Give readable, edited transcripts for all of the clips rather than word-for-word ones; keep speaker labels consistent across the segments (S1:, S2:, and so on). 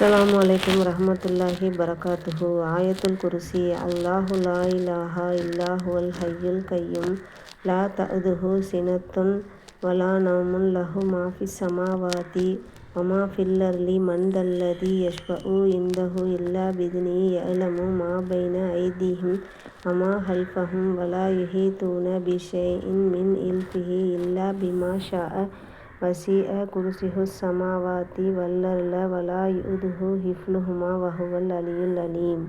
S1: அஸ்ஸலாமு அலைக்கும் வரஹ்மத்துல்லாஹி பரகாத்துஹு. ஆயத்துல் குர்சி. அல்லாஹு லா இலாஹா இல்லாஹுவல் ஹய்யுல் கய்யூம் லா தஅதுஹு சினத்துன் வலா நௌமுன் லஹு மா ஃபிஸ் ஸமாவாதி வமா ஃபில் அர்லி மன் தல்லதி யஷ்ஃபஉ இன்தஹு இல்லா பிஇذ்னிஹி யஅலமு மா பைன ஐதீஹிம் வமா ஹல்ஃபஹும் வலா யுஹீதூன பிஷைஇன் மின் இல்மிஹி இல்லா பிமா ஷாஅ வஸிஅ குர்ஸியுஹுஸ் ஸமாவாதி வல் அர்ள வலா யஉதுஹு ஹிஃப்லுஹுமா வஹுவல் அலியுல் அலீம்.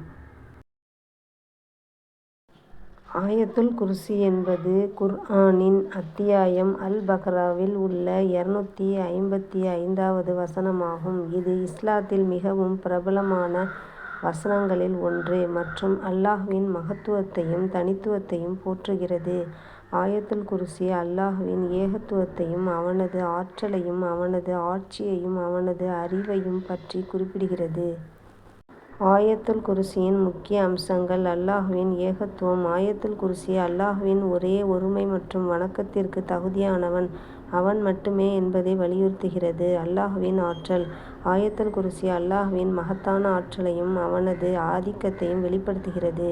S1: ஆயத்துல் குர்சி என்பது குர்ஆனின் அத்தியாயம் அல் பக்ராவில் உள்ள 255வது வசனமாகும். இது இஸ்லாத்தில் மிகவும் பிரபலமான வசனங்களில் ஒன்று மற்றும் அல்லாஹ்வின் மகத்துவத்தையும் தனித்துவத்தையும் போற்றுகிறது. ஆயத்துல் குர்சி அல்லாஹ்வின் ஏகத்துவத்தையும் அவனது ஆற்றலையும் அவனது ஆட்சியையும் அவனது அறிவையும் பற்றி குறிப்பிடுகிறது. ஆயத்துல் குர்சியின் முக்கிய அம்சங்கள். அல்லாஹ்வின் ஏகத்துவம். ஆயத்துல் குர்சி அல்லாஹ்வின் ஒரே ஒருமை மற்றும் வணக்கத்திற்கு தகுதியானவன் அவன் மட்டுமே என்பதை வலியுறுத்துகிறது. அல்லாஹ்வின் ஆற்றல். ஆயத்துல் குர்சி அல்லாஹ்வின் மகத்தான ஆற்றலையும் அவனது ஆதிக்கத்தையும் வெளிப்படுத்துகிறது.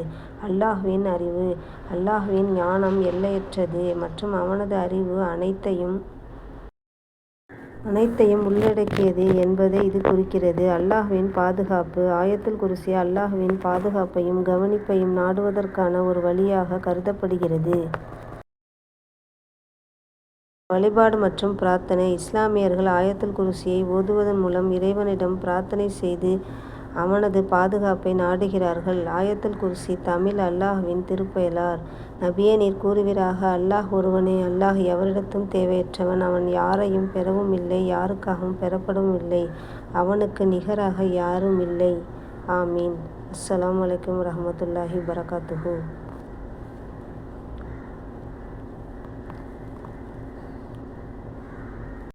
S1: அல்லாஹ்வின் அறிவு. அல்லாஹ்வின் ஞானம் எல்லையற்றது மற்றும் அவனது அறிவு அனைத்தையும் உள்ளடக்கியது என்பதை இது குறிக்கிறது. அல்லாஹ்வின் பாதுகாப்பு. ஆயத்துல் குர்சி அல்லாஹ்வின் பாதுகாப்பையும் கவனிப்பையும் நாடுவதற்கான ஒரு வழியாக கருதப்படுகிறது. வழிபாடு மற்றும் பிரார்த்தனை. இஸ்லாமியர்கள் ஆயத்துல் குர்சியை ஓதுவதன் மூலம் இறைவனிடம் பிரார்த்தனை செய்து அவனது பாதுகாப்பை நாடுகிறார்கள். ஆயத்துல் குர்சி. தமிழ். அல்லாஹ்வின் திருப்பெயர். நபியே, நீர் கூறுவீராக, அல்லாஹ் ஒருவனே. அல்லாஹ் எவரிடத்தும் தேவையற்றவன். அவன் யாரையும் பெறவும் இல்லை, யாருக்காகவும் பெறப்படவும் இல்லை. அவனுக்கு நிகராக யாரும் இல்லை. ஆமீன். அஸ்ஸலாமு அலைக்கும் வரஹ்மத்துல்லாஹி பரகாத்துஹு.